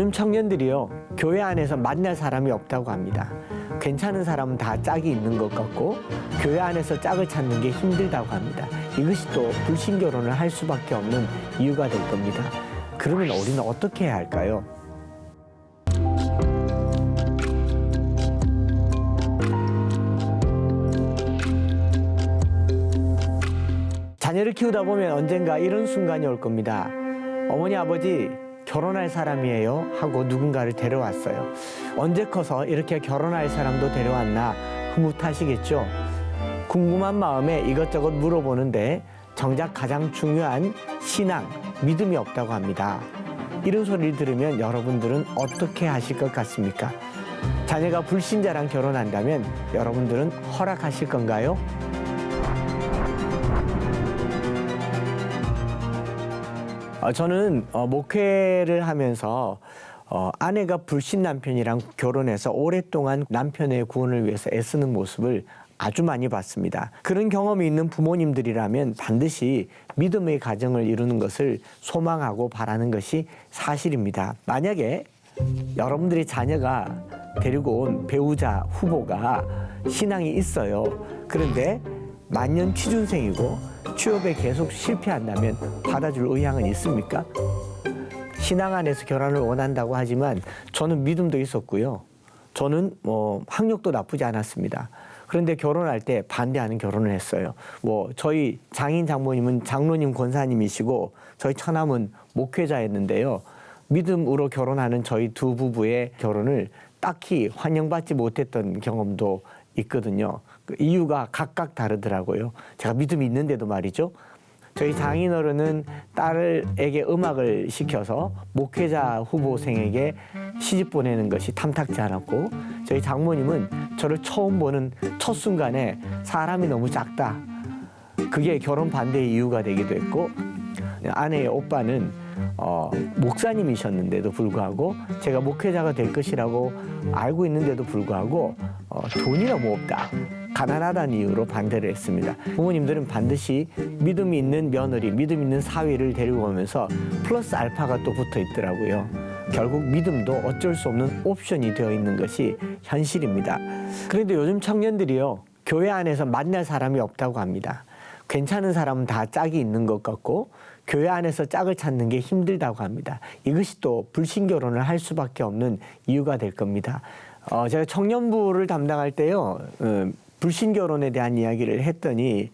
요즘 청년들이요, 교회 안에서 만날 사람이 없다고 합니다. 괜찮은 사람은 다 짝이 있는 것 같고 교회 안에서 짝을 찾는 게 힘들다고 합니다. 이것이 또 불신결혼을 할 수밖에 없는 이유가 될 겁니다. 그러면 우리는 어떻게 해야 할까요? 자녀를 키우다 보면 언젠가 이런 순간이 올 겁니다. 어머니, 아버지, 결혼할 사람이에요 하고 누군가를 데려왔어요. 언제 커서 이렇게 결혼할 사람도 데려왔나 흐뭇하시겠죠? 궁금한 마음에 이것저것 물어보는데 정작 가장 중요한 신앙, 믿음이 없다고 합니다. 이런 소리를 들으면 여러분들은 어떻게 하실 것 같습니까? 자녀가 불신자랑 결혼한다면 여러분들은 허락하실 건가요? 저는 목회를 하면서 아내가 불신 남편이랑 결혼해서 오랫동안 남편의 구원을 위해서 애쓰는 모습을 아주 많이 봤습니다. 그런 경험이 있는 부모님들이라면 반드시 믿음의 가정을 이루는 것을 소망하고 바라는 것이 사실입니다. 만약에 여러분들의 자녀가 데리고 온 배우자 후보가 신앙이 있어요. 그런데 만년 취준생이고 취업에 계속 실패한다면 받아줄 의향은 있습니까? 신앙 안에서 결혼을 원한다고 하지만 저는 믿음도 있었고요. 저는 학력도 나쁘지 않았습니다. 그런데 결혼할 때 반대하는 결혼을 했어요. 저희 장인 장모님은 장로님 권사님이시고 저희 처남은 목회자였는데요. 믿음으로 결혼하는 저희 두 부부의 결혼을 딱히 환영받지 못했던 경험도 있거든요. 그 이유가 각각 다르더라고요. 제가 믿음이 있는데도 말이죠. 저희 장인어른은 딸에게 음악을 시켜서 목회자 후보생에게 시집 보내는 것이 탐탁지 않았고, 저희 장모님은 저를 처음 보는 첫 순간에 사람이 너무 작다, 그게 결혼 반대의 이유가 되기도 했고, 아내의 오빠는 목사님이셨는데도 불구하고 제가 목회자가 될 것이라고 알고 있는데도 불구하고 돈이 너무 없다, 가난하다는 이유로 반대를 했습니다. 부모님들은 반드시 믿음이 있는 며느리, 믿음 있는 사위를 데리고 오면서 플러스 알파가 또 붙어 있더라고요. 결국 믿음도 어쩔 수 없는 옵션이 되어 있는 것이 현실입니다. 그런데 요즘 청년들이요, 교회 안에서 만날 사람이 없다고 합니다. 괜찮은 사람은 다 짝이 있는 것 같고 교회 안에서 짝을 찾는 게 힘들다고 합니다. 이것이 또 불신결혼을 할 수밖에 없는 이유가 될 겁니다. 제가 청년부를 담당할 때요, 불신결혼에 대한 이야기를 했더니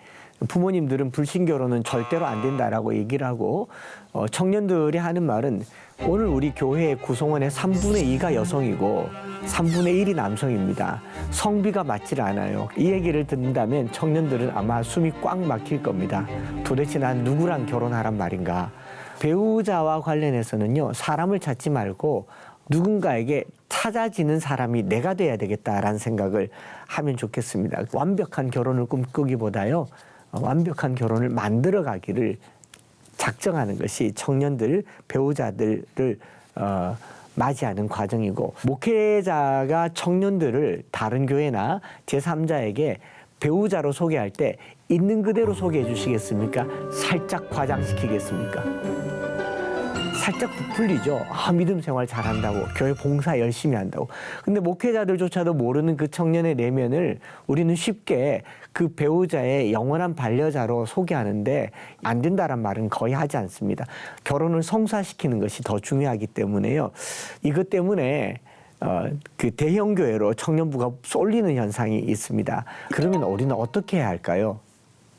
부모님들은 불신결혼은 절대로 안 된다라고 얘기를 하고, 청년들이 하는 말은 오늘 우리 교회 구성원의 3분의 2가 여성이고 3분의 1이 남성입니다. 성비가 맞질 않아요. 이 얘기를 듣는다면 청년들은 아마 숨이 꽉 막힐 겁니다. 도대체 난 누구랑 결혼하란 말인가? 배우자와 관련해서는요, 사람을 찾지 말고 누군가에게 찾아지는 사람이 내가 돼야 되겠다라는 생각을 하면 좋겠습니다. 완벽한 결혼을 꿈꾸기보다요, 완벽한 결혼을 만들어가기를 작정하는 것이 청년들, 배우자들을 맞이하는 과정이고, 목회자가 청년들을 다른 교회나 제3자에게 배우자로 소개할 때 있는 그대로 소개해 주시겠습니까? 살짝 과장시키겠습니까? 살짝 부풀리죠. 믿음 생활 잘한다고, 교회 봉사 열심히 한다고. 근데 목회자들조차도 모르는 그 청년의 내면을 우리는 쉽게 그 배우자의 영원한 반려자로 소개하는데 안 된다란 말은 거의 하지 않습니다. 결혼을 성사시키는 것이 더 중요하기 때문에요. 이것 때문에 그 대형 교회로 청년부가 쏠리는 현상이 있습니다. 그러면 우리는 어떻게 해야 할까요?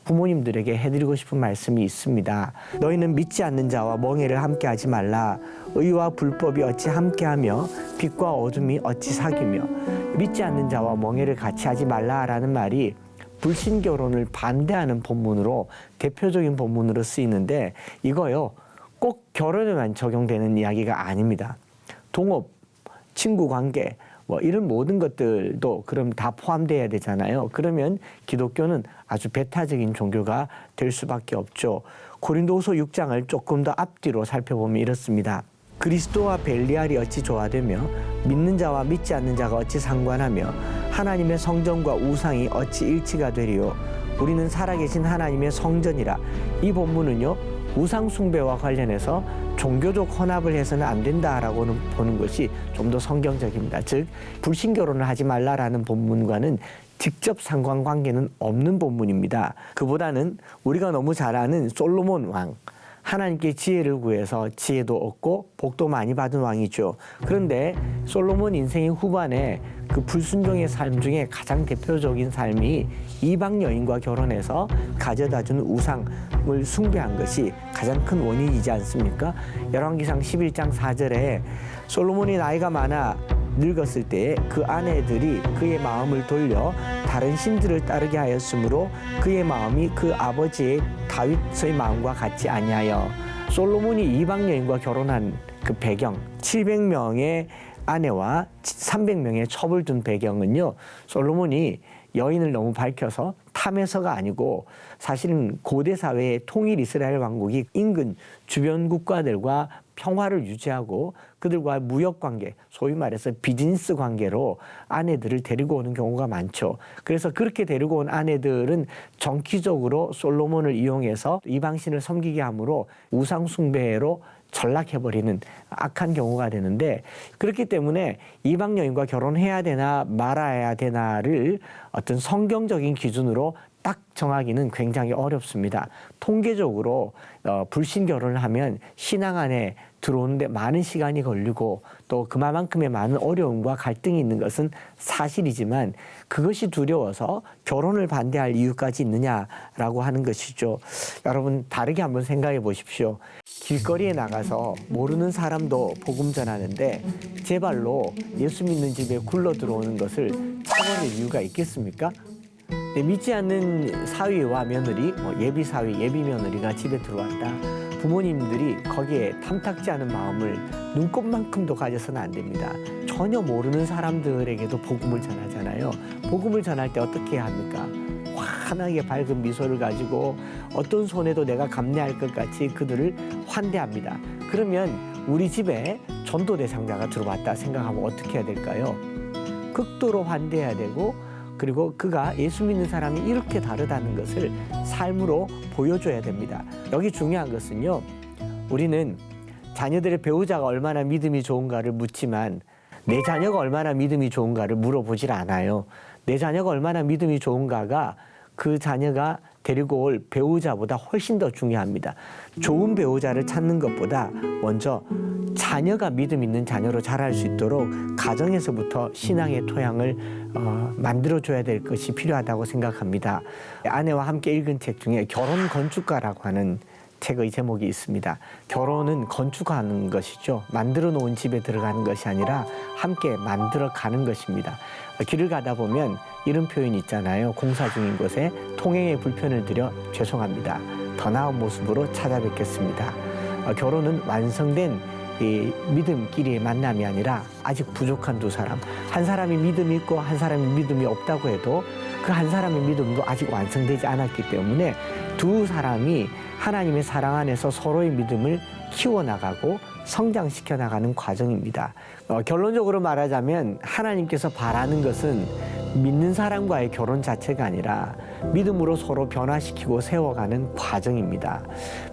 부모님들에게 해드리고 싶은 말씀이 있습니다. 너희는 믿지 않는 자와 멍에를 함께하지 말라. 의와 불법이 어찌 함께하며 빛과 어둠이 어찌 사귀며. 믿지 않는 자와 멍에를 같이 하지 말라라는 말이 불신결혼을 반대하는 본문으로, 대표적인 본문으로 쓰이는데, 이거요 꼭 결혼에만 적용되는 이야기가 아닙니다. 동업, 친구 관계, 이런 모든 것들도 그럼 다 포함돼야 되잖아요. 그러면 기독교는 아주 배타적인 종교가 될 수밖에 없죠. 고린도후서 6장을 조금 더 앞뒤로 살펴보면 이렇습니다. 그리스도와 벨리알이 어찌 조화되며 믿는 자와 믿지 않는 자가 어찌 상관하며 하나님의 성전과 우상이 어찌 일치가 되리요. 우리는 살아계신 하나님의 성전이라. 이 본문은요, 우상 숭배와 관련해서 종교적 혼합을 해서는 안 된다라고는 보는 것이 좀 더 성경적입니다. 즉 불신 결혼을 하지 말라라는 본문과는 직접 상관관계는 없는 본문입니다. 그보다는 우리가 너무 잘 아는 솔로몬 왕, 하나님께 지혜를 구해서 지혜도 얻고 복도 많이 받은 왕이죠. 그런데 솔로몬 인생의 후반에 그 불순종의 삶 중에 가장 대표적인 삶이 이방 여인과 결혼해서 가져다준 우상을 숭배한 것이 가장 큰 원인이지 않습니까? 열왕기상 11장 4절에 솔로몬이 나이가 많아 늙었을 때에 그 아내들이 그의 마음을 돌려 다른 신들을 따르게 하였으므로 그의 마음이 그 아버지의 다윗의 마음과 같지 아니하여. 솔로몬이 이방 여인과 결혼한 그 배경, 700명의 아내와 300명의 첩을 둔 배경은요, 솔로몬이 여인을 너무 밝혀서 탐해서가 아니고 사실은 고대 사회의 통일 이스라엘 왕국이 인근 주변 국가들과 평화를 유지하고 그들과 무역 관계, 소위 말해서 비즈니스 관계로 아내들을 데리고 오는 경우가 많죠. 그래서 그렇게 데리고 온 아내들은 정기적으로 솔로몬을 이용해서 이방신을 섬기게 함으로 우상 숭배로 전락해버리는 악한 경우가 되는데, 그렇기 때문에 이방 여인과 결혼해야 되나 말아야 되나를 어떤 성경적인 기준으로 딱 정하기는 굉장히 어렵습니다. 통계적으로 불신 결혼을 하면 신앙 안에 들어오는데 많은 시간이 걸리고 또 그만큼의 많은 어려움과 갈등이 있는 것은 사실이지만 그것이 두려워서 결혼을 반대할 이유까지 있느냐라고 하는 것이죠. 여러분 다르게 한번 생각해 보십시오. 길거리에 나가서 모르는 사람도 복음 전하는데 제 발로 예수 믿는 집에 굴러 들어오는 것을 차버릴 이유가 있겠습니까? 믿지 않는 사위와 며느리, 예비 사위, 예비 며느리가 집에 들어왔다. 부모님들이 거기에 탐탁지 않은 마음을 눈꼽만큼도 가져서는 안 됩니다. 전혀 모르는 사람들에게도 복음을 전하잖아요. 복음을 전할 때 어떻게 해야 합니까? 환하게 밝은 미소를 가지고 어떤 손해도 내가 감내할 것 같이 그들을 환대합니다. 그러면 우리 집에 전도 대상자가 들어왔다 생각하면 어떻게 해야 될까요? 극도로 환대해야 되고, 그리고 그가 예수 믿는 사람이 이렇게 다르다는 것을 삶으로 보여줘야 됩니다. 여기 중요한 것은요, 우리는 자녀들의 배우자가 얼마나 믿음이 좋은가를 묻지만 내 자녀가 얼마나 믿음이 좋은가를 물어보질 않아요. 내 자녀가 얼마나 믿음이 좋은가가 그 자녀가 데리고 올 배우자보다 훨씬 더 중요합니다. 좋은 배우자를 찾는 것보다 먼저 자녀가 믿음 있는 자녀로 자랄 수 있도록 가정에서부터 신앙의 토양을 만들어줘야 될 것이 필요하다고 생각합니다. 아내와 함께 읽은 책 중에 결혼 건축가라고 하는 책의 제목이 있습니다. 결혼은 건축하는 것이죠. 만들어 놓은 집에 들어가는 것이 아니라 함께 만들어 가는 것입니다. 길을 가다 보면 이런 표현이 있잖아요. 공사 중인 곳에 통행에 불편을 드려 죄송합니다. 더 나은 모습으로 찾아뵙겠습니다. 결혼은 완성된 이 믿음끼리의 만남이 아니라 아직 부족한 두 사람, 한 사람이 믿음이 있고 한 사람이 믿음이 없다고 해도 그 한 사람의 믿음도 아직 완성되지 않았기 때문에 두 사람이 하나님의 사랑 안에서 서로의 믿음을 키워나가고 성장시켜 나가는 과정입니다. 결론적으로 말하자면 하나님께서 바라는 것은 믿는 사람과의 결혼 자체가 아니라 믿음으로 서로 변화시키고 세워가는 과정입니다.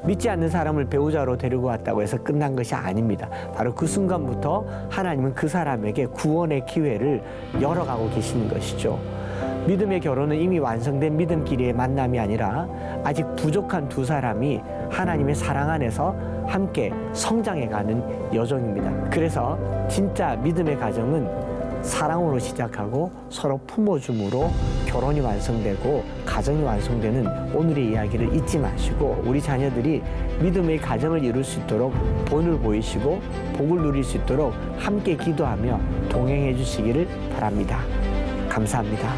믿지 않는 사람을 배우자로 데리고 왔다고 해서 끝난 것이 아닙니다. 바로 그 순간부터 하나님은 그 사람에게 구원의 기회를 열어가고 계시는 것이죠. 믿음의 결혼은 이미 완성된 믿음끼리의 만남이 아니라 아직 부족한 두 사람이 하나님의 사랑 안에서 함께 성장해가는 여정입니다. 그래서 진짜 믿음의 가정은 사랑으로 시작하고 서로 품어줌으로 결혼이 완성되고 가정이 완성되는 오늘의 이야기를 잊지 마시고 우리 자녀들이 믿음의 가정을 이룰 수 있도록 본을 보이시고 복을 누릴 수 있도록 함께 기도하며 동행해 주시기를 바랍니다. 감사합니다.